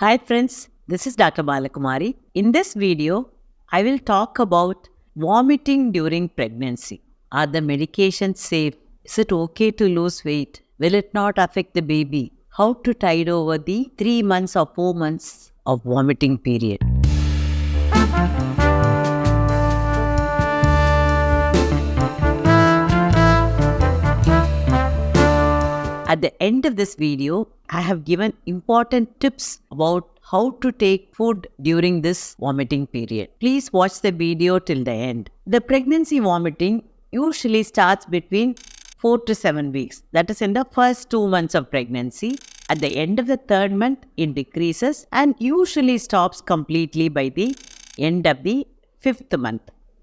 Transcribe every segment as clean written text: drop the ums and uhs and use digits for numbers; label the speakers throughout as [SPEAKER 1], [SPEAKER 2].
[SPEAKER 1] Hi friends, this is Dr. Balakumari. In this video, I will talk about vomiting during pregnancy. Are the medications safe? Is it okay to lose weight? Will it not affect the baby? How to tide over the 3 months or 4 months of vomiting period? At the end of this video, I have given important tips about how to take food during this vomiting period. Please watch the video till the end. The pregnancy vomiting usually starts between 4 to 7 weeks. That is in the first 2 months of pregnancy. At the end of the third month, it decreases and usually stops completely by the end of the fifth month.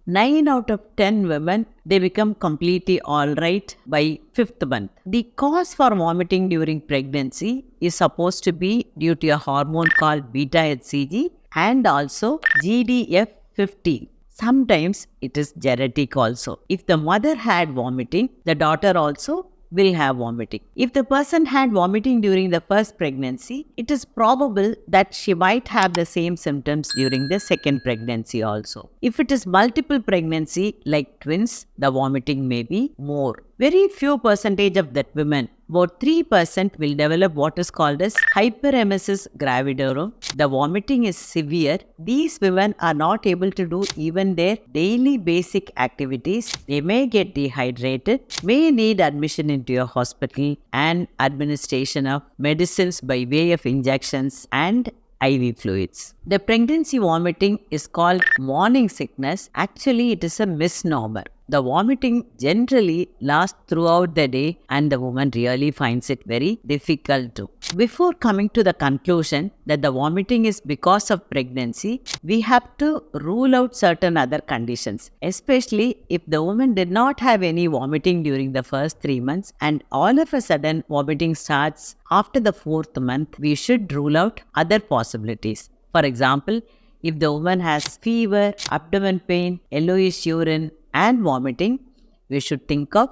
[SPEAKER 1] 9 out of 10 women, they become completely alright by 5th month. The cause for vomiting during pregnancy is supposed to be due to a hormone called beta-HCG and also GDF15. Sometimes it is genetic also. If the mother had vomiting, the daughter also will have vomiting. If the person had vomiting during the first pregnancy, it is probable that she might have the same symptoms during the second pregnancy also. If it is multiple pregnancy like twins, the vomiting may be more. Very few percentage of that women, about 3% will develop what is called as hyperemesis gravidarum. The vomiting is severe. These women are not able to do even their daily basic activities. They may get dehydrated, may need admission into a hospital and administration of medicines by way of injections and IV fluids. The pregnancy vomiting is called morning sickness. Actually, it is a misnomer. The vomiting generally lasts throughout the day and the woman really finds it very difficult to. Before coming to the conclusion that the vomiting is because of pregnancy, we have to rule out certain other conditions, especially if the woman did not have any vomiting during the first 3 months and all of a sudden vomiting starts after the 4th month, we should rule out other possibilities. For example, if the woman has fever, abdomen pain, yellowish urine, and vomiting, we should think of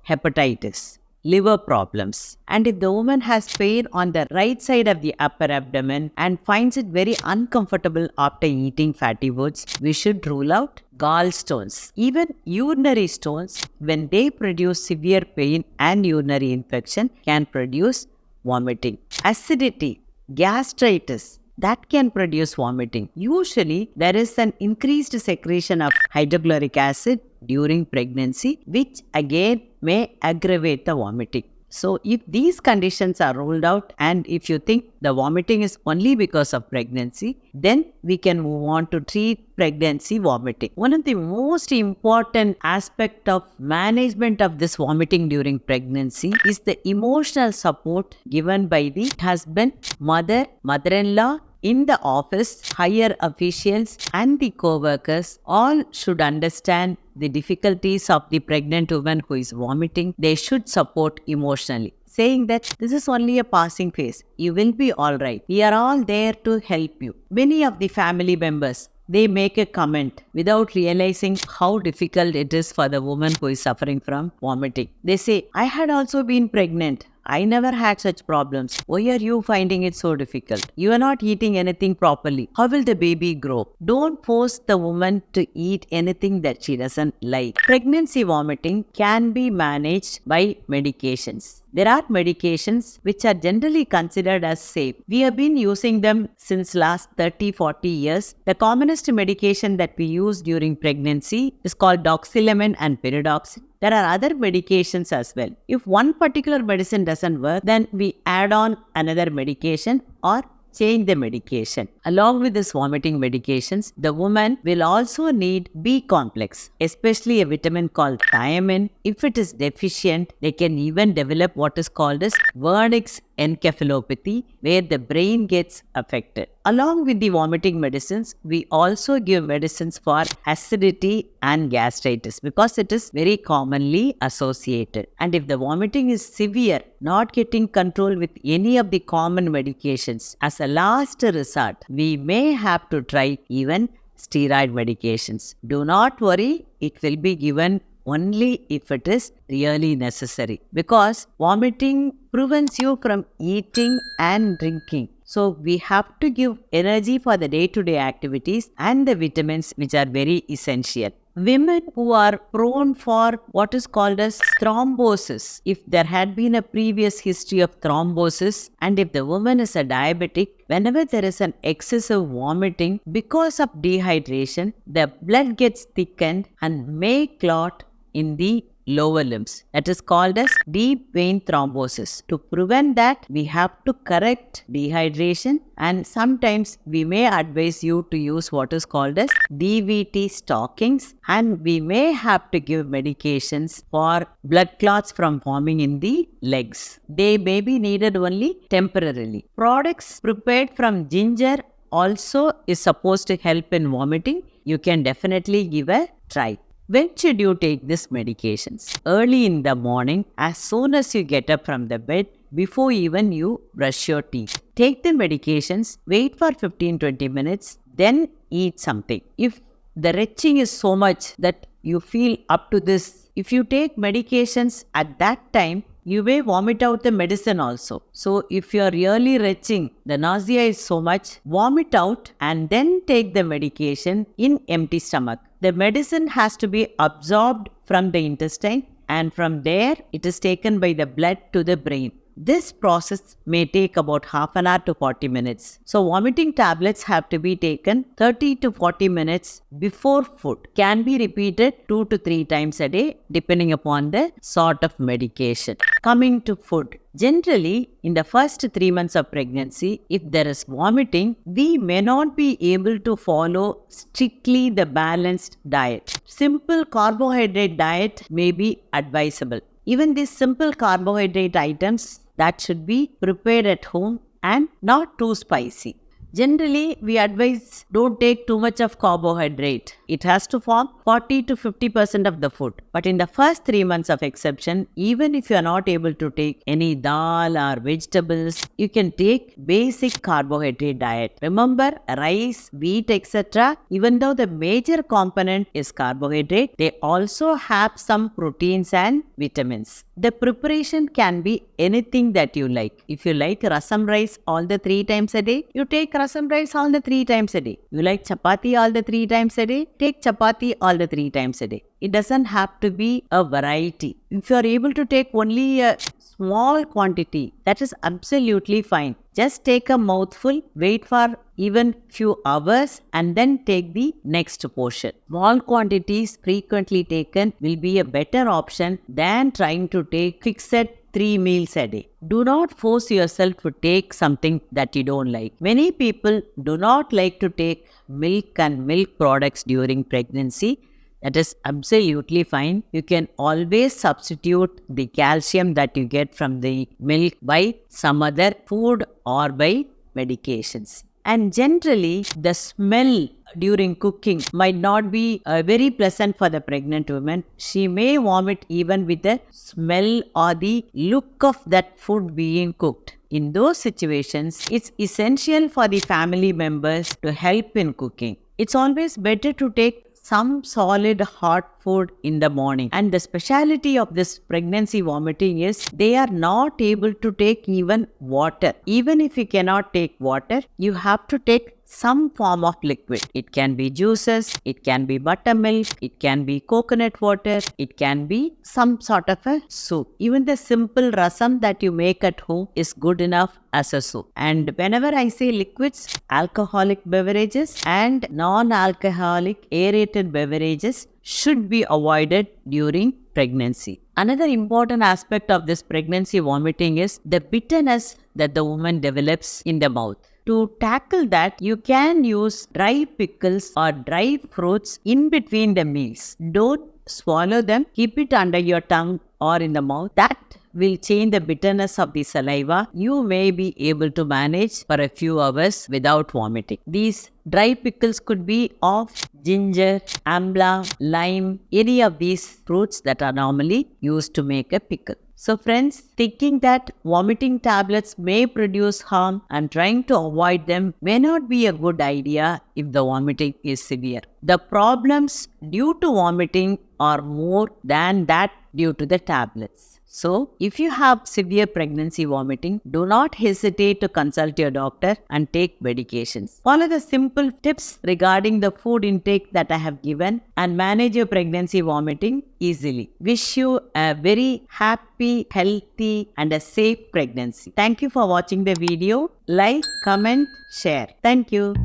[SPEAKER 1] hepatitis, liver problems. And if the woman has pain on the right side of the upper abdomen and finds it very uncomfortable after eating fatty foods, we should rule out gallstones. Even urinary stones, when they produce severe pain and urinary infection, can produce vomiting. Acidity, gastritis, that can produce vomiting. Usually, there is an increased secretion of hydrochloric acid during pregnancy, which again may aggravate the vomiting. So, if these conditions are ruled out and if you think the vomiting is only because of pregnancy, then we can move on to treat pregnancy vomiting. One of the most important aspect of management of this vomiting during pregnancy is the emotional support given by the husband, mother, mother-in-law, in the office, higher officials and the co-workers all should understand the difficulties of the pregnant woman who is vomiting. They should support emotionally, saying that this is only a passing phase. You will be alright. We are all there to help you. Many of the family members, they make a comment without realizing how difficult it is for the woman who is suffering from vomiting. They say, I had also been pregnant. I never had such problems. Why are you finding it so difficult? You are not eating anything properly. How will the baby grow? Don't force the woman to eat anything that she doesn't like. Pregnancy vomiting can be managed by medications. There are medications which are generally considered as safe. We have been using them since last 30-40 years. The commonest medication that we use during pregnancy is called doxylamine and pyridoxine. There are other medications as well. If one particular medicine doesn't work, then we add on another medication or change the medication. Along with this vomiting medications, the woman will also need B complex, especially a vitamin called thiamine. If it is deficient, they can even develop what is called as Wernicke's encephalopathy, where the brain gets affected. Along with the vomiting medicines, we also give medicines for acidity and gastritis because it is very commonly associated. And if the vomiting is severe, not getting control with any of the common medications, as a last resort, we may have to try even steroid medications. Do not worry, it will be given only if it is really necessary, because vomiting prevents you from eating and drinking. So we have to give energy for the day-to-day activities and the vitamins which are very essential. Women who are prone for what is called as thrombosis, if there had been a previous history of thrombosis and if the woman is a diabetic, whenever there is an excessive vomiting because of dehydration, the blood gets thickened and may clot in the lower limbs. That is called as deep vein thrombosis. To prevent that, we have to correct dehydration, and sometimes we may advise you to use what is called as DVT stockings, and we may have to give medications for blood clots from forming in the legs. They may be needed only temporarily. Products prepared from ginger also is supposed to help in vomiting. You can definitely give a try. When should you take these medications? Early in the morning, as soon as you get up from the bed, before even you brush your teeth. Take the medications, wait for 15-20 minutes, then eat something. If the retching is so much that you feel up to this, if you take medications at that time, you may vomit out the medicine also. So if you are really retching, the nausea is so much, vomit out and then take the medication in empty stomach. The medicine has to be absorbed from the intestine, and from there it is taken by the blood to the brain. This process may take about half an hour to 40 minutes. So vomiting tablets have to be taken 30 to 40 minutes before food. Can be repeated 2 to 3 times a day depending upon the sort of medication. Coming to food. Generally, in the first 3 months of pregnancy, if there is vomiting, we may not be able to follow strictly the balanced diet. Simple carbohydrate diet may be advisable. Even these simple carbohydrate items that should be prepared at home and not too spicy. Generally, we advise don't take too much of carbohydrate. It has to form 40 to 50% of the food. But in the first 3 months of exception, even if you are not able to take any dal or vegetables, you can take basic carbohydrate diet. Remember, rice, wheat, etc. Even though the major component is carbohydrate, they also have some proteins and vitamins. The preparation can be anything that you like. If you like rasam rice all the 3 times a day, you take rasam rice all the 3 times a day. You like chapati all the 3 times a day, take chapati all the 3 times a day. It doesn't have to be a variety. If you are able to take only a small quantity, that is absolutely fine. Just take a mouthful, wait for even few hours and then take the next portion. Small quantities frequently taken will be a better option than trying to take fixed 3 meals a day. Do not force yourself to take something that you don't like. Many people do not like to take milk and milk products during pregnancy. That is absolutely fine. You can always substitute the calcium that you get from the milk by some other food or by medications. And generally, the smell during cooking might not be very pleasant for the pregnant woman. She may vomit even with the smell or the look of that food being cooked. In those situations, it's essential for the family members to help in cooking. It's always better to take some solid hot food in the morning. And the speciality of this pregnancy vomiting is they are not able to take even water. Even if you cannot take water, you have to take some form of liquid. It can be juices, it can be buttermilk, it can be coconut water, it can be some sort of a soup. Even the simple rasam that you make at home is good enough as a soup. And whenever I say liquids, alcoholic beverages and non-alcoholic aerated beverages should be avoided during pregnancy. Another important aspect of this pregnancy vomiting is the bitterness that the woman develops in the mouth. To tackle that, you can use dry pickles or dry fruits in between the meals. Don't swallow them. Keep it under your tongue or in the mouth. That will change the bitterness of the saliva. You may be able to manage for a few hours without vomiting. These dry pickles could be of ginger, amla, lime, any of these fruits that are normally used to make a pickle. So friends, thinking that vomiting tablets may produce harm and trying to avoid them may not be a good idea if the vomiting is severe. The problems due to vomiting or more than that due to the tablets. So, if you have severe pregnancy vomiting, do not hesitate to consult your doctor and take medications. Follow the simple tips regarding the food intake that I have given and manage your pregnancy vomiting easily. Wish you a very happy, healthy and a safe pregnancy. Thank you for watching the video. Like, comment, share. Thank you.